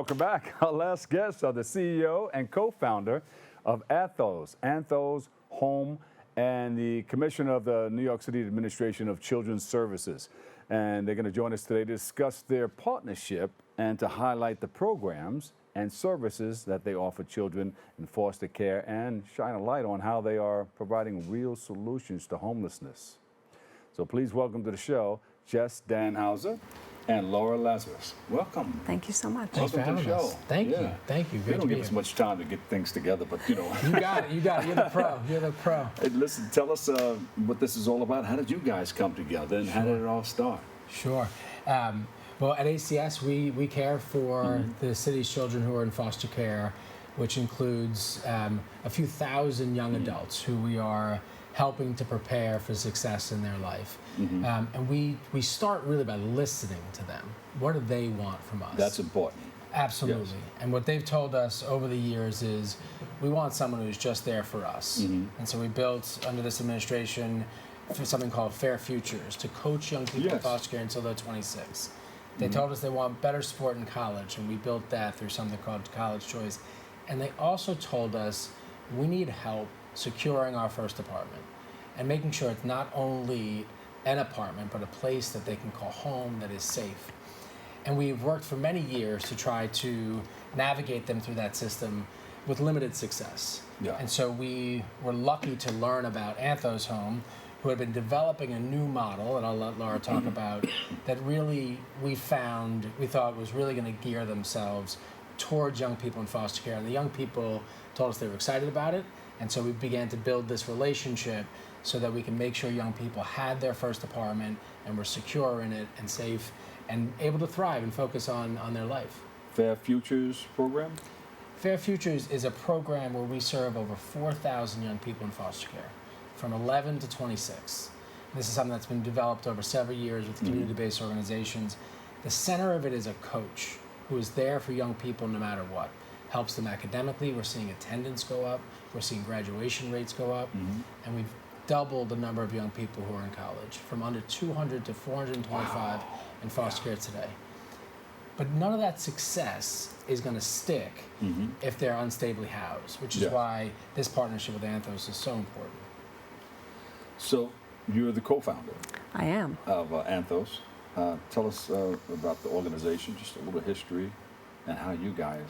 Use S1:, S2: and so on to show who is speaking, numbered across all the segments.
S1: welcome back. Our last guests are the CEO and co-founder of Anthos Home and the Commissioner of the New York City Administration of Children's Services. And they're going to join us today to discuss their partnership and to highlight the programs and services that they offer children in foster care and shine a light on how they are providing real solutions to homelessness. So please welcome to the show, Jess Dannhauser and Laura Lazarus. Welcome.
S2: Thank you so much.
S3: Thanks for having us. Thank you. Thank you.
S1: They don't give us much time to get things together, but you know.
S3: You got it. You got it. You're the pro. You're the pro.
S1: Hey, listen, tell us what this is all about. How did you guys come together and how did it all start?
S3: Sure. Well, at ACS, we care for the city's children who are in foster care, which includes a few thousand young adults who we are helping to prepare for success in their life. And we start really by listening to them. What do they want from us?
S1: That's important.
S3: Absolutely.
S1: Yes.
S3: And what they've told us over the years is we want someone who's just there for us. And so we built, under this administration, for something called Fair Futures to coach young people in foster care until they're 26. They told us they want better support in college, and we built that through something called College Choice. And they also told us we need help securing our first apartment and making sure it's not only an apartment, but a place that they can call home that is safe. And we've worked for many years to try to navigate them through that system with limited success. And so we were lucky to learn about Anthos Home, who had been developing a new model that I'll let Laura talk about, that really we thought was really going to gear themselves towards young people in foster care. And the young people told us they were excited about it. And so we began to build this relationship so that we can make sure young people had their first apartment and were secure in it and safe and able to thrive and focus on their life.
S1: Fair Futures program?
S3: Fair Futures is a program where we serve over 4,000 young people in foster care, from 11 to 26. This is something that's been developed over several years with community-based organizations. The center of it is a coach who is there for young people no matter what. Helps them academically. We're seeing attendance go up. We're seeing graduation rates go up. And we've doubled the number of young people who are in college, from under 200 to 425 in foster care today. But none of that success is going to stick if they're unstably housed, which is why this partnership with Anthos is so important.
S1: So you're the co-founder.
S2: I am.
S1: Of Anthos. Tell us about the organization, just a little history, and how you guys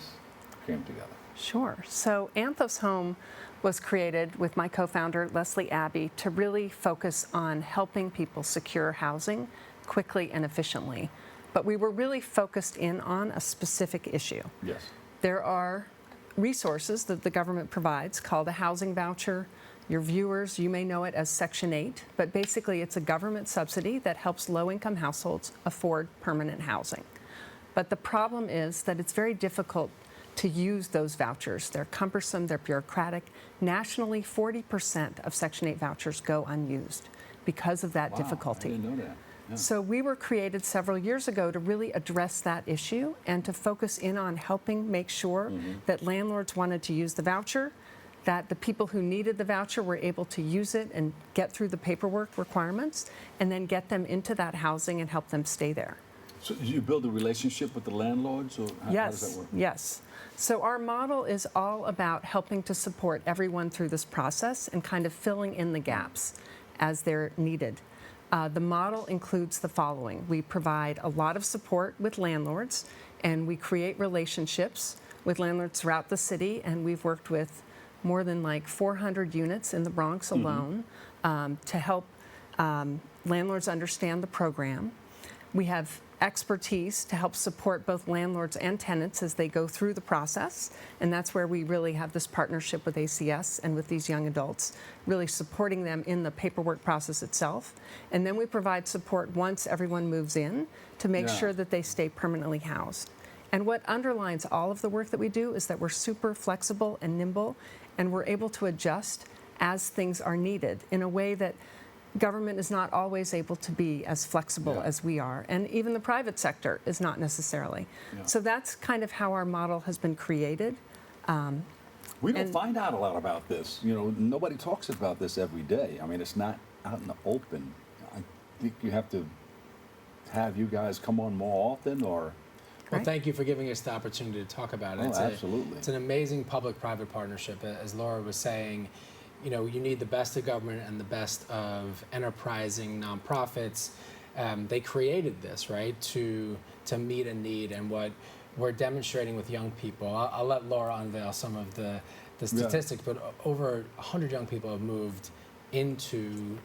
S1: came together.
S2: Sure. So Anthos Home was created with my co-founder, Leslie Abbey, to really focus on helping people secure housing quickly and efficiently. But we were really focused in on a specific issue.
S1: Yes.
S2: There are resources that the government provides called a housing voucher. Your viewers, you may know it as Section 8, but basically it's a government subsidy that helps low-income households afford permanent housing. But the problem is that it's very difficult to use those vouchers. They're cumbersome, they're bureaucratic. Nationally, 40% of Section 8 vouchers go unused because of that difficulty.
S1: I didn't know that. Yeah.
S2: So we were created several years ago to really address that issue and to focus in on helping make sure that landlords wanted to use the voucher, that the people who needed the voucher were able to use it and get through the paperwork requirements, and then get them into that housing and help them stay there.
S1: So do you build a relationship with the landlords, or how does that work?
S2: Yes. So our model is all about helping to support everyone through this process and kind of filling in the gaps as they're needed. The model includes the following. We provide a lot of support with landlords, and we create relationships with landlords throughout the city, and we've worked with more than like 400 units in the Bronx alone to help landlords understand the program. We have expertise to help support both landlords and tenants as they go through the process, and that's where we really have this partnership with ACS and with these young adults, really supporting them in the paperwork process itself. And then we provide support once everyone moves in to make sure that they stay permanently housed. And what underlines all of the work that we do is that we're super flexible and nimble, and we're able to adjust as things are needed in a way that government is not always able to be as flexible as we are, and even the private sector is not necessarily. So that's kind of how our model has been created.
S1: We don't find out a lot about this. You know, nobody talks about this every day. I mean, it's not out in the open. I think you have to have you guys come on more often, or
S3: Well,
S2: right?
S3: thank you for giving us the opportunity to talk about it.
S1: Oh, absolutely.
S3: It's an amazing public-private partnership. As Laura was saying, you know, you need the best of government and the best of enterprising nonprofits. They created this, right, to meet a need, and what we're demonstrating with young people. I'll let Laura unveil some of the statistics, but over 100 young people have moved into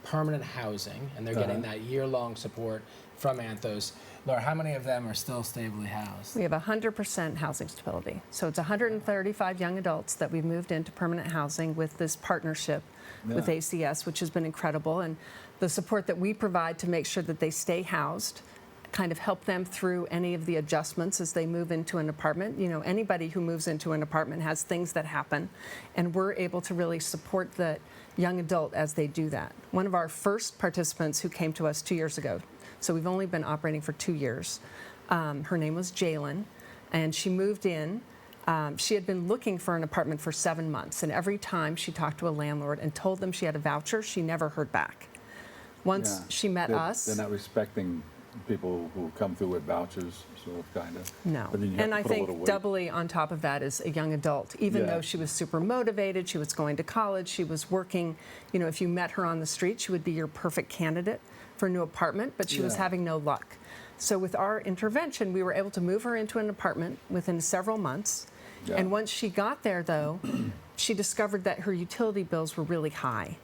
S3: permanent housing, and they're getting that year-long support from Anthos. Laura, how many of them are still stably housed?
S2: We have 100% housing stability. So it's 135 young adults that we've moved into permanent housing with this partnership with ACS, which has been incredible. And the support that we provide to make sure that they stay housed, kind of help them through any of the adjustments as they move into an apartment. You know, anybody who moves into an apartment has things that happen, and we're able to really support the young adult as they do that. One of our first participants who came to us 2 years ago, so we've only been operating for 2 years, her name was Jalen, and she moved in. She had been looking for an apartment for 7 months, and every time she talked to a landlord and told them she had a voucher, she never heard back. Once she met us...
S1: They're not respecting people who come through with vouchers, sort of, kind of.
S2: No. And I think doubly on top of that is a young adult. Even though she was super motivated, she was going to college, she was working. You know, if you met her on the street, she would be your perfect candidate for a new apartment, but she was having no luck. So with our intervention, we were able to move her into an apartment within several months. And once she got there, though, she discovered that her utility bills were really high.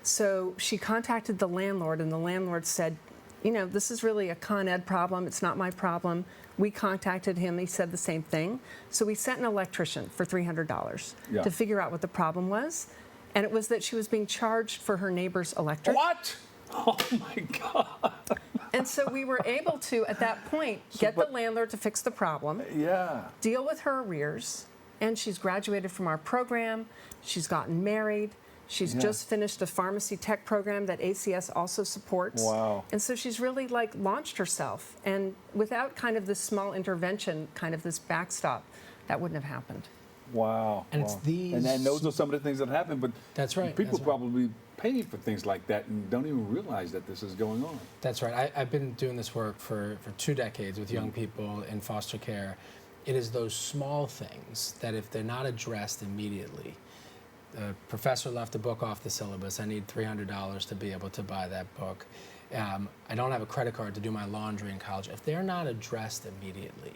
S2: So she contacted the landlord, and the landlord said, you know, this is really a Con Ed problem. It's not my problem. We contacted him. He said the same thing. So we sent an electrician for $300 to figure out what the problem was. And it was that she was being charged for her neighbor's electric.
S1: What? Oh, my God.
S2: And so we were able to, at that point, get the landlord to fix the problem, deal with her arrears, and she's graduated from our program. She's gotten married. She's just finished a pharmacy tech program that ACS also supports.
S1: Wow.
S2: And so she's really like launched herself. And without kind of this small intervention, kind of this backstop, that wouldn't have happened.
S1: Wow.
S3: And it's these...
S1: And those are some of the things that happen, but
S3: that's right.
S1: People probably pay for things like that and don't even realize that this is going on.
S3: That's right. I've been doing this work for 2 decades with young people in foster care. It is those small things that if they're not addressed immediately, the professor left a book off the syllabus. I need $300 to be able to buy that book. I don't have a credit card to do my laundry in college. If they're not addressed immediately,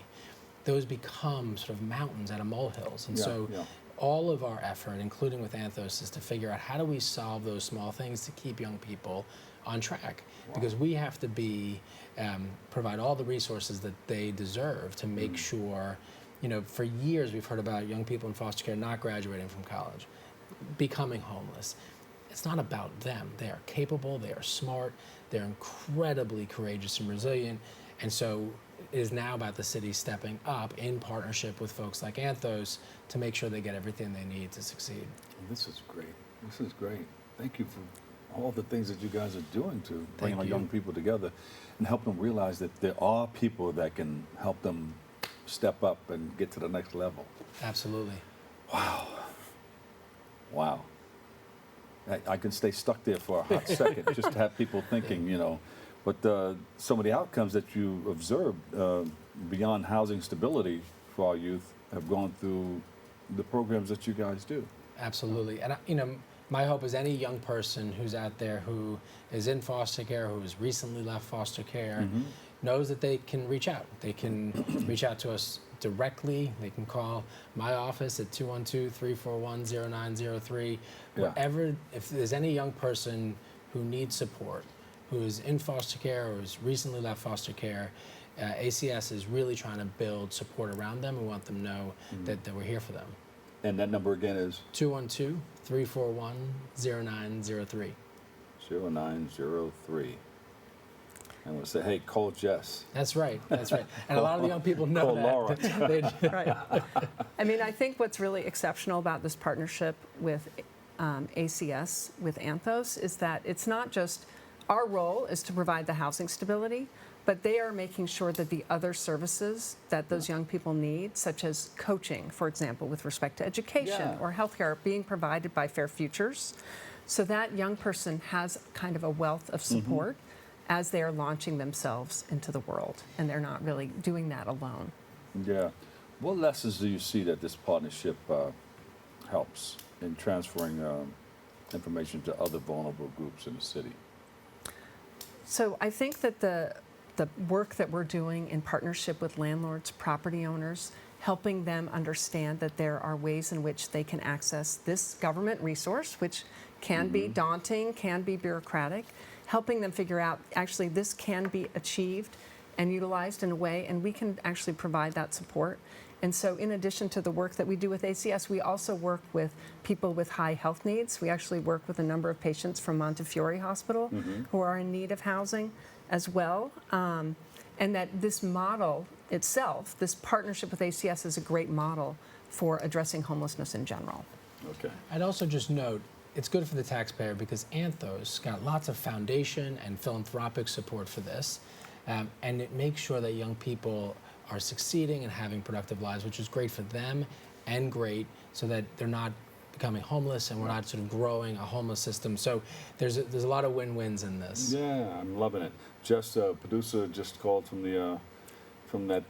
S3: those become sort of mountains out of molehills. And all of our effort, including with Anthos, is to figure out how do we solve those small things to keep young people on track. Because we have to provide all the resources that they deserve to make sure, you know, for years we've heard about young people in foster care not graduating from college, becoming homeless. It's not about them. They are capable, they are smart, they're incredibly courageous and resilient. And so it is now about the city stepping up in partnership with folks like Anthos to make sure they get everything they need to succeed.
S1: This is great. This is great. Thank you for all the things that you guys are doing to bring our young people together and help them realize that there are people that can help them step up and get to the next level.
S3: Absolutely.
S1: Wow. Wow. I can stay stuck there for a hot second just to have people thinking, you know. But some of the outcomes that you observed beyond housing stability for our youth have gone through the programs that you guys do.
S3: Absolutely. And, you know, my hope is any young person who's out there who is in foster care, who has recently left foster care, knows that they can reach out. They can reach out to us directly. They can call my office at 212-341-0903. Whatever, if there's any young person who needs support, who is in foster care or has recently left foster care, ACS is really trying to build support around them. We want them to know that we're here for them.
S1: And that number again is?
S3: 212-341-0903.
S1: 0903. I'm going to say, hey, call Jess.
S3: That's right. That's right. And a lot of the young people know that.
S1: Laura.
S2: Right. I mean, I think what's really exceptional about this partnership with ACS, with Anthos, is that it's not just our role is to provide the housing stability, but they are making sure that the other services that those young people need, such as coaching, for example, with respect to education or healthcare, are being provided by Fair Futures. So that young person has kind of a wealth of support. as they are launching themselves into the world. And they're not really doing that alone.
S1: Yeah. What lessons do you see that this partnership helps in transferring information to other vulnerable groups in the city?
S2: So I think that the work that we're doing in partnership with landlords, property owners, helping them understand that there are ways in which they can access this government resource, which can be daunting, can be bureaucratic, helping them figure out actually this can be achieved and utilized in a way, and we can actually provide that support. And so in addition to the work that we do with ACS, we also work with people with high health needs. We actually work with a number of patients from Montefiore Hospital who are in need of housing as well. And that this model itself, this partnership with ACS, is a great model for addressing homelessness in general.
S1: Okay.
S3: I'd also just note, it's good for the taxpayer because Anthos got lots of foundation and philanthropic support for this. And it makes sure that young people are succeeding and having productive lives, which is great for them and great so that they're not becoming homeless and we're not sort of growing a homeless system. So there's a lot of win-wins in this.
S1: Yeah, I'm loving it. Jess, producer, just called from the from that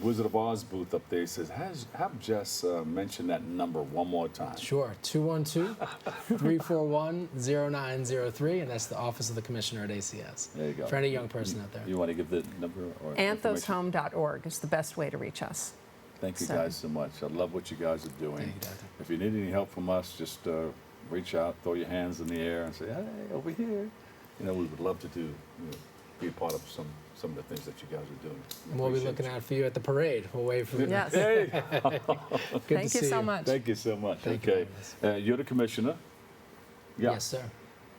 S1: Wizard of Oz booth up there. He says, have Jess mention that number one more time.
S3: Sure, 212-341-0903, and that's the Office of the Commissioner at ACS.
S1: There you go.
S3: For any young person out there.
S1: You want to give the number or
S2: Anthoshome.org is the best way to reach us.
S1: Thank you
S2: So-
S1: guys so much. I love what you guys are doing.
S3: Thank you, Doctor.
S1: If you need any help from us, just reach out, throw your hands in the air, and say, "Hey, over here." We would love to be a part of some of the things that you guys are doing.
S3: And we'll be looking out for you at the parade. We'll wait for you.
S2: Yes.
S1: Hey,
S3: Good
S2: Thank
S3: to
S2: you
S3: see
S2: so much.
S1: thank you so much.
S3: Thank you
S1: Okay,
S3: very
S1: you're the commissioner. Yeah.
S3: Yes, sir.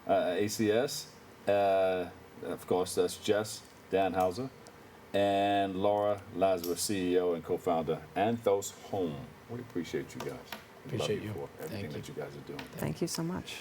S1: ACS. Of course, that's Jess Dannhauser and Laura Lazarus, CEO and co-founder, Anthos Home. We appreciate you guys. We love
S3: Appreciate you.
S1: for everything
S3: Thank
S1: that you guys are doing.
S2: Thank you so much.